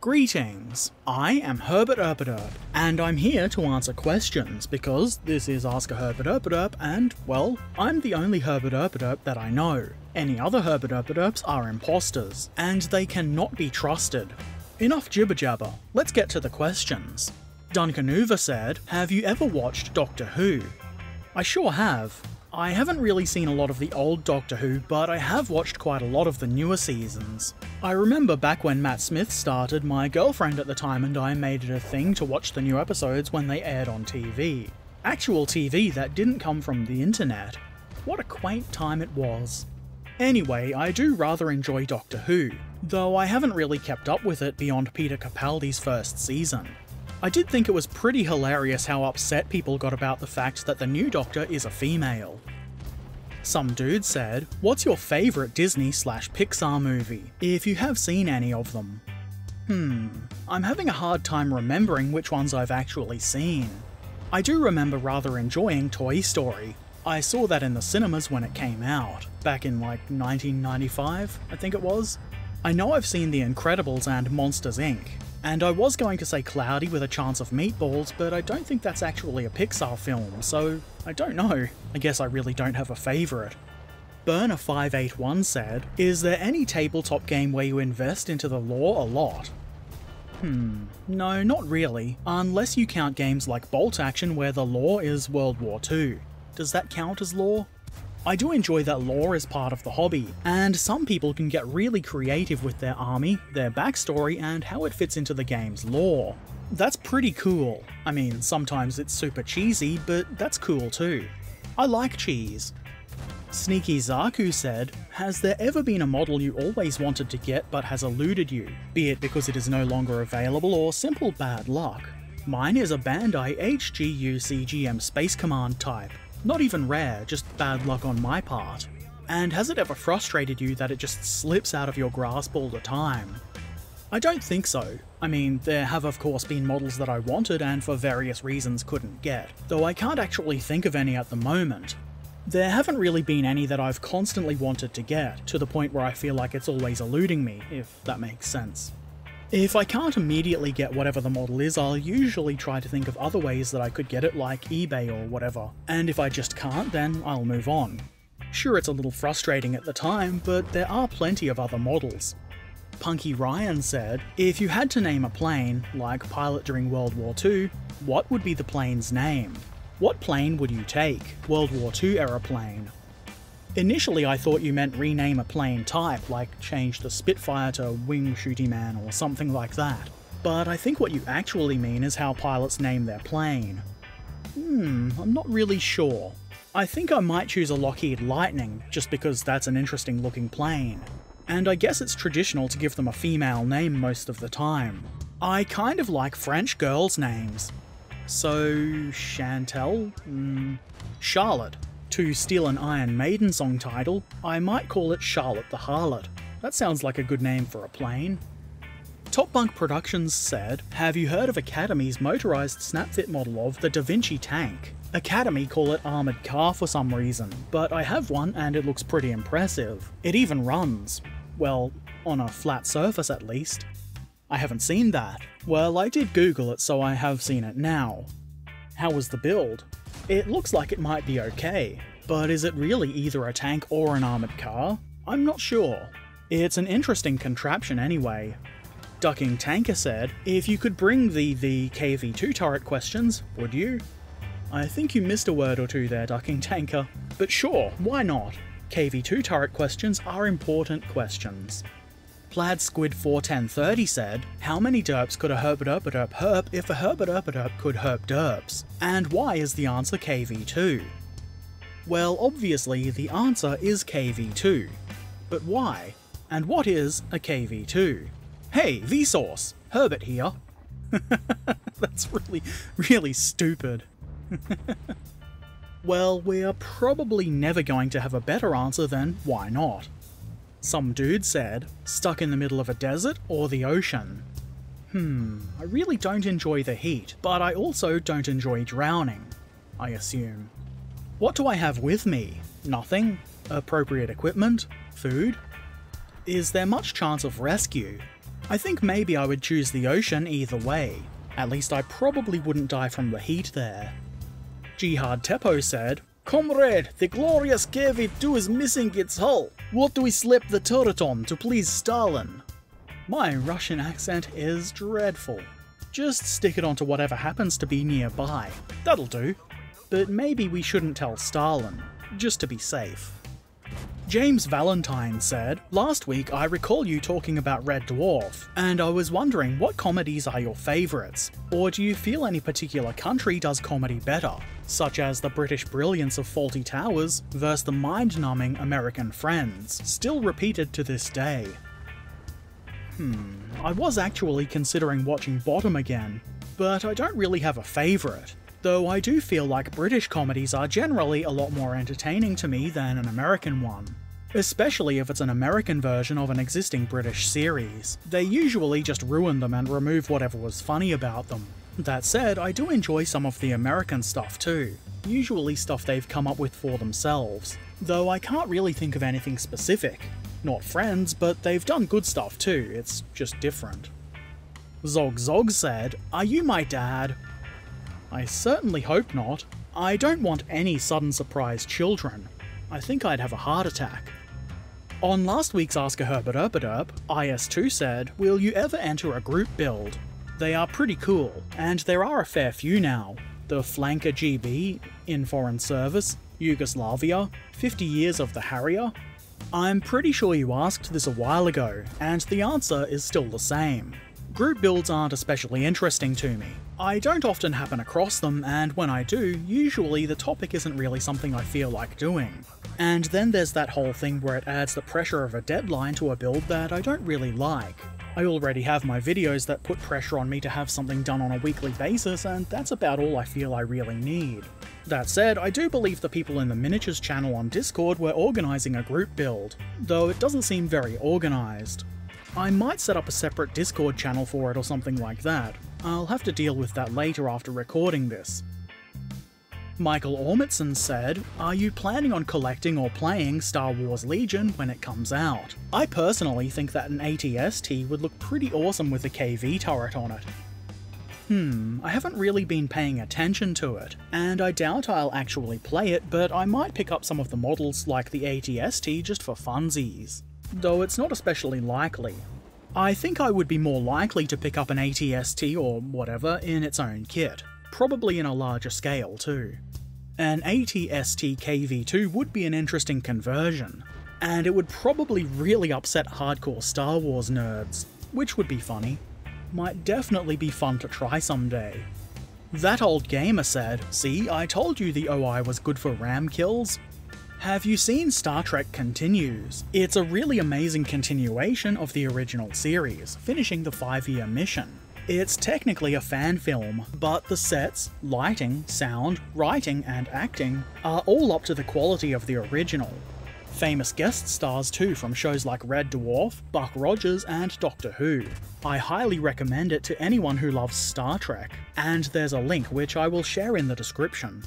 Greetings, I am Herbert Erpaderp, and I'm here to answer questions because this is Ask a Herbert Erpaderp and, well, I'm the only Herbert Erpaderp that I know. Any other Herbert Erpaderps are imposters, and they cannot be trusted. Enough jibber jabber, let's get to the questions. Duncanuva said, have you ever watched Doctor Who? I sure have. I haven't really seen a lot of the old Doctor Who, but I have watched quite a lot of the newer seasons. I remember back when Matt Smith started, my girlfriend at the time and I made it a thing to watch the new episodes when they aired on TV. Actual TV that didn't come from the internet. What a quaint time it was. Anyway, I do rather enjoy Doctor Who, though I haven't really kept up with it beyond Peter Capaldi's first season. I did think it was pretty hilarious how upset people got about the fact that the new Doctor is a female. Some dude said, what's your favourite Disney/Pixar movie, if you have seen any of them? I'm having a hard time remembering which ones I've actually seen. I do remember rather enjoying Toy Story. I saw that in the cinemas when it came out, back in like 1995, I think it was. I know I've seen The Incredibles and Monsters Inc. And I was going to say Cloudy with a Chance of Meatballs, but I don't think that's actually a Pixar film, so I don't know. I guess I really don't have a favourite. Burner581 said, is there any tabletop game where you invest into the lore a lot? No, not really, unless you count games like Bolt Action where the lore is World War II. Does that count as lore? I do enjoy that lore as part of the hobby, and some people can get really creative with their army, their backstory, and how it fits into the game's lore. That's pretty cool. I mean, sometimes it's super cheesy, but that's cool too. I like cheese. Sneaky Zaku said, has there ever been a model you always wanted to get but has eluded you, be it because it is no longer available or simple bad luck? Mine is a Bandai HGU CGM Space Command type. Not even rare, just bad luck on my part. And has it ever frustrated you that it just slips out of your grasp all the time? I don't think so. I mean, there have of course been models that I wanted and for various reasons couldn't get, though I can't actually think of any at the moment. There haven't really been any that I've constantly wanted to get, to the point where I feel like it's always eluding me, if that makes sense. If I can't immediately get whatever the model is, I'll usually try to think of other ways that I could get it, like eBay or whatever, and if I just can't, then I'll move on. Sure, it's a little frustrating at the time, but there are plenty of other models. Punky Ryan said, if you had to name a plane, like pilot during World War II, what would be the plane's name? What plane would you take? World War II era plane? Initially I thought you meant rename a plane type, like change the Spitfire to Wing Shooty Man or something like that. But I think what you actually mean is how pilots name their plane. I'm not really sure. I think I might choose a Lockheed Lightning, just because that's an interesting looking plane. And I guess it's traditional to give them a female name most of the time. I kind of like French girls' names. So, Chantel? Charlotte. To steal an Iron Maiden song title, I might call it Charlotte the Harlot. That sounds like a good name for a plane. Top Bunk Productions said, have you heard of Academy's motorised snapfit model of the Da Vinci tank? Academy call it Armoured Car for some reason, but I have one and it looks pretty impressive. It even runs. Well, on a flat surface at least. I haven't seen that. Well, I did Google it, so I have seen it now. How was the build? It looks like it might be okay, but is it really either a tank or an armoured car? I'm not sure. It's an interesting contraption anyway. Ducking Tanker said, if you could bring the KV2 turret questions, would you? I think you missed a word or two there, Ducking Tanker. But sure, why not? KV2 turret questions are important questions. Plaid Squid 41030 said, how many derps could a Herbert Erpaderp herp if a Herbert Erpaderp could herp derps? And why is the answer KV2? Well, obviously the answer is KV2. But why? And what is a KV2? Hey, Vsauce! Herbert here. That's really stupid. Well, we're probably never going to have a better answer than why not? Some dude said, stuck in the middle of a desert or the ocean? I really don't enjoy the heat, but I also don't enjoy drowning, I assume. What do I have with me? Nothing? Appropriate equipment? Food? Is there much chance of rescue? I think maybe I would choose the ocean either way. At least I probably wouldn't die from the heat there. Jihad Teppo said, "Comrade, the glorious KV-2 is missing its hull. What do we slap the turret on to please Stalin?" My Russian accent is dreadful. Just stick it onto whatever happens to be nearby. That'll do. But maybe we shouldn't tell Stalin, just to be safe. James Valentine said, "Last week I recall you talking about Red Dwarf, and I was wondering what comedies are your favourites, or do you feel any particular country does comedy better, such as the British brilliance of Fawlty Towers versus the mind-numbing American Friends, still repeated to this day?" I was actually considering watching Bottom again, but I don't really have a favourite, though I do feel like British comedies are generally a lot more entertaining to me than an American one. Especially if it's an American version of an existing British series. They usually just ruin them and remove whatever was funny about them. That said, I do enjoy some of the American stuff too, usually stuff they've come up with for themselves, though I can't really think of anything specific. Not Friends, but they've done good stuff too, it's just different. Zog Zog said, "Are you my dad?" I certainly hope not. I don't want any sudden surprise children. I think I'd have a heart attack. On last week's Ask a Herbert Erpaderp, IS2 said, "Will you ever enter a group build? They are pretty cool, and there are a fair few now. The Flanker GB, in Foreign Service, Yugoslavia, 50 Years of the Harrier." I'm pretty sure you asked this a while ago, and the answer is still the same. Group builds aren't especially interesting to me. I don't often happen across them, and when I do, usually the topic isn't really something I feel like doing. And then there's that whole thing where it adds the pressure of a deadline to a build that I don't really like. I already have my videos that put pressure on me to have something done on a weekly basis, and that's about all I feel I really need. That said, I do believe the people in the Miniatures channel on Discord were organising a group build, though it doesn't seem very organised. I might set up a separate Discord channel for it or something like that. I'll have to deal with that later after recording this. Michael Ormitson said, "Are you planning on collecting or playing Star Wars Legion when it comes out? I personally think that an AT-ST would look pretty awesome with a KV turret on it." I haven't really been paying attention to it, and I doubt I'll actually play it, but I might pick up some of the models like the AT-ST just for funsies. Though it's not especially likely. I think I would be more likely to pick up an AT-ST or whatever in its own kit, probably in a larger scale too. An AT-ST KV-2 would be an interesting conversion, and it would probably really upset hardcore Star Wars nerds, which would be funny. Might definitely be fun to try someday. That Old Gamer said, "See, I told you the OI was good for ram kills." Have you seen Star Trek Continues? It's a really amazing continuation of the original series, finishing the 5-year mission. It's technically a fan film, but the sets, lighting, sound, writing, and acting are all up to the quality of the original. Famous guest stars too from shows like Red Dwarf, Buck Rogers, and Doctor Who. I highly recommend it to anyone who loves Star Trek, and there's a link which I will share in the description.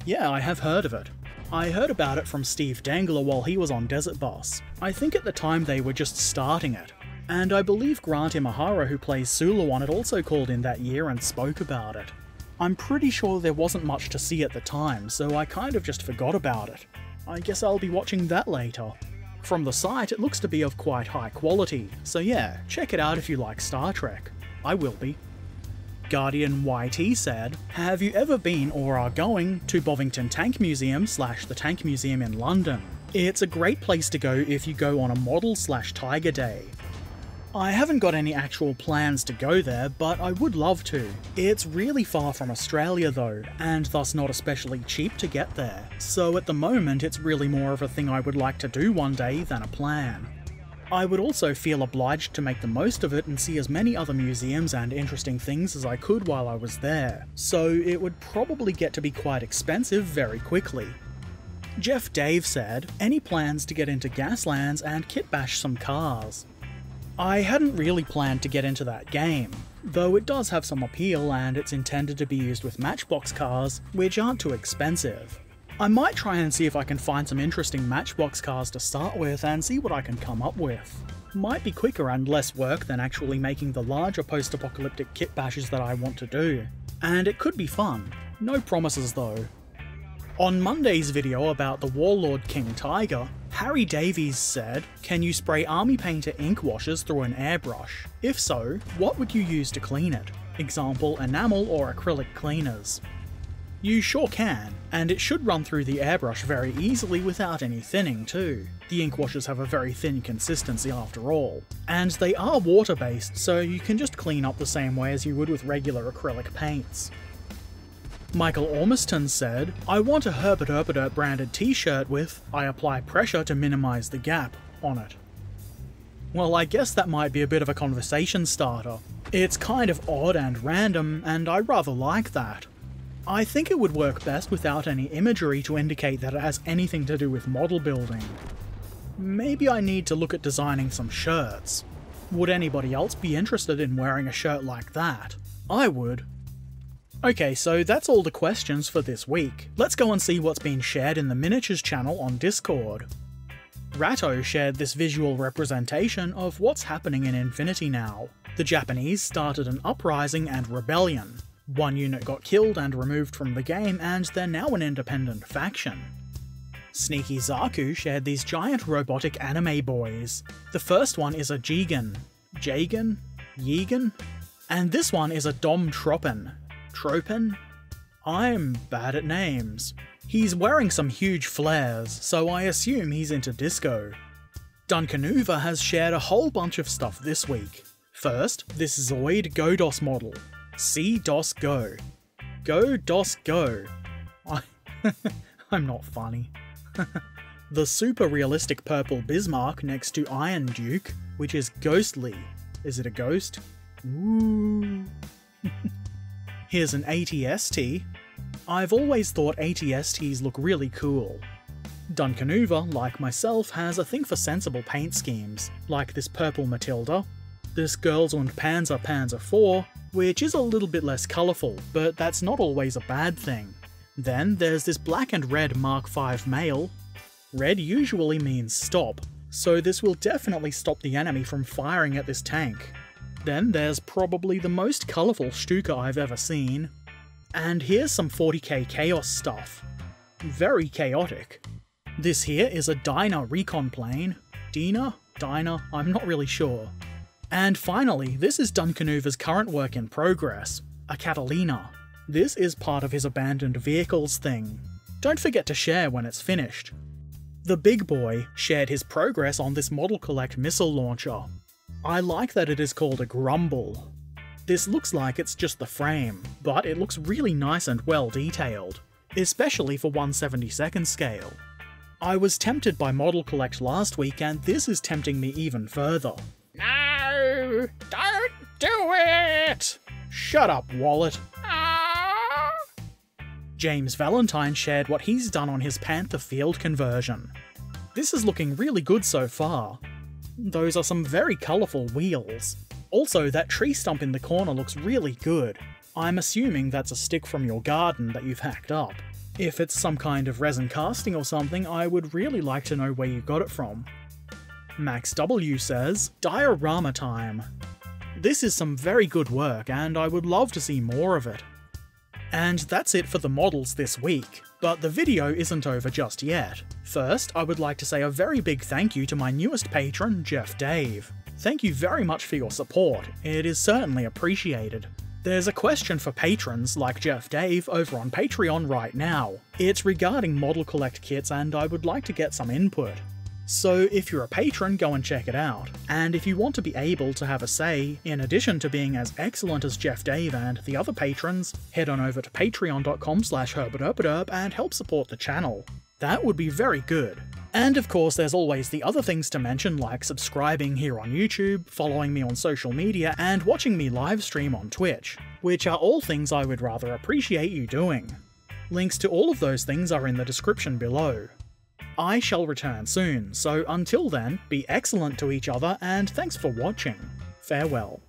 Yeah, I have heard of it. I heard about it from Steve Dangler while he was on Desert Bus. I think at the time they were just starting it. And I believe Grant Imahara, who plays Sulu on it, also called in that year and spoke about it. I'm pretty sure there wasn't much to see at the time, so I kind of just forgot about it. I guess I'll be watching that later. From the site, it looks to be of quite high quality, so yeah, check it out if you like Star Trek. I will be. Guardian YT said, "Have you ever been or are going to Bovington Tank Museum / the Tank Museum in London? It's a great place to go if you go on a model / Tiger Day." I haven't got any actual plans to go there, but I would love to. It's really far from Australia though, and thus not especially cheap to get there, so at the moment it's really more of a thing I would like to do one day than a plan. I would also feel obliged to make the most of it and see as many other museums and interesting things as I could while I was there, so it would probably get to be quite expensive very quickly. Jeff Dave said, "Any plans to get into Gaslands and kit bash some cars?" I hadn't really planned to get into that game, though it does have some appeal and it's intended to be used with Matchbox cars, which aren't too expensive. I might try and see if I can find some interesting Matchbox cars to start with and see what I can come up with. might be quicker and less work than actually making the larger post-apocalyptic kit bashes that I want to do. And it could be fun. No promises though. On Monday's video about the Warlord King Tiger, Harry Davies said, "Can you spray Army Painter ink washes through an airbrush? If so, what would you use to clean it? Example, enamel or acrylic cleaners." You sure can, and it should run through the airbrush very easily without any thinning too. The ink washes have a very thin consistency after all. And they are water-based, so you can just clean up the same way as you would with regular acrylic paints. Michael Ormiston said, "I want a Herbert Erpaderp branded t-shirt with 'I apply pressure to minimise the gap' on it." Well, I guess that might be a bit of a conversation starter. It's kind of odd and random, and I rather like that. I think it would work best without any imagery to indicate that it has anything to do with model building. Maybe I need to look at designing some shirts. Would anybody else be interested in wearing a shirt like that? I would. Okay, so that's all the questions for this week. Let's go and see what's been shared in the Miniatures channel on Discord. Ratto shared this visual representation of what's happening in Infinity now. The Japanese started an uprising and rebellion. One unit got killed and removed from the game, and they're now an independent faction. Sneaky Zaku shared these giant robotic anime boys. The first one is a Jigen, Yegan, and this one is a Dom Tropen. Tropen? I'm bad at names. He's wearing some huge flares, so I assume he's into disco. Duncanuva has shared a whole bunch of stuff this week. First, this Zoid GoDOS model. See DOS Go. Go DOS Go. I'm not funny. The super realistic purple Bismarck next to Iron Duke, which is ghostly. Is it a ghost? Ooh. Here's an ATST. I've always thought ATSTs look really cool. Duncanuva, like myself, has a thing for sensible paint schemes, like this purple Matilda, this Girls und Panzer 4, which is a little bit less colourful, but that's not always a bad thing. Then there's this black and red Mark V male. Red usually means stop, so this will definitely stop the enemy from firing at this tank. Then there's probably the most colourful Stuka I've ever seen. And here's some 40k Chaos stuff. Very chaotic. This here is a Dyna recon plane. Dyna? I'm not really sure. And finally, this is Duncanuva's current work in progress, a Catalina. This is part of his abandoned vehicles thing. Don't forget to share when it's finished. The big boy shared his progress on this Model Collect missile launcher. I like that it is called a Grumble. This looks like it's just the frame, but it looks really nice and well detailed, especially for 1/72nd scale. I was tempted by Model Collect last week, and this is tempting me even further. No! Don't do it! Shut up, Wallet. James Valentine shared what he's done on his Panther field conversion. This is looking really good so far. Those are some very colourful wheels. Also, that tree stump in the corner looks really good. I'm assuming that's a stick from your garden that you've hacked up. If it's some kind of resin casting or something, I would really like to know where you got it from. Max W says, "Diorama time." This is some very good work, and I would love to see more of it. And that's it for the models this week, but the video isn't over just yet. First, I would like to say a very big thank you to my newest patron, Jeff Dave. Thank you very much for your support, it is certainly appreciated. There's a question for patrons like Jeff Dave over on Patreon right now. It's regarding Model Collect kits, and I would like to get some input. So if you're a patron, go and check it out. And if you want to be able to have a say, in addition to being as excellent as Jeff Dave and the other patrons, head on over to patreon.com/HerbertErpaderp and help support the channel. That would be very good. And of course there's always the other things to mention, like subscribing here on YouTube, following me on social media, and watching me livestream on Twitch, which are all things I would rather appreciate you doing. Links to all of those things are in the description below. I shall return soon, so until then, be excellent to each other, and thanks for watching. Farewell.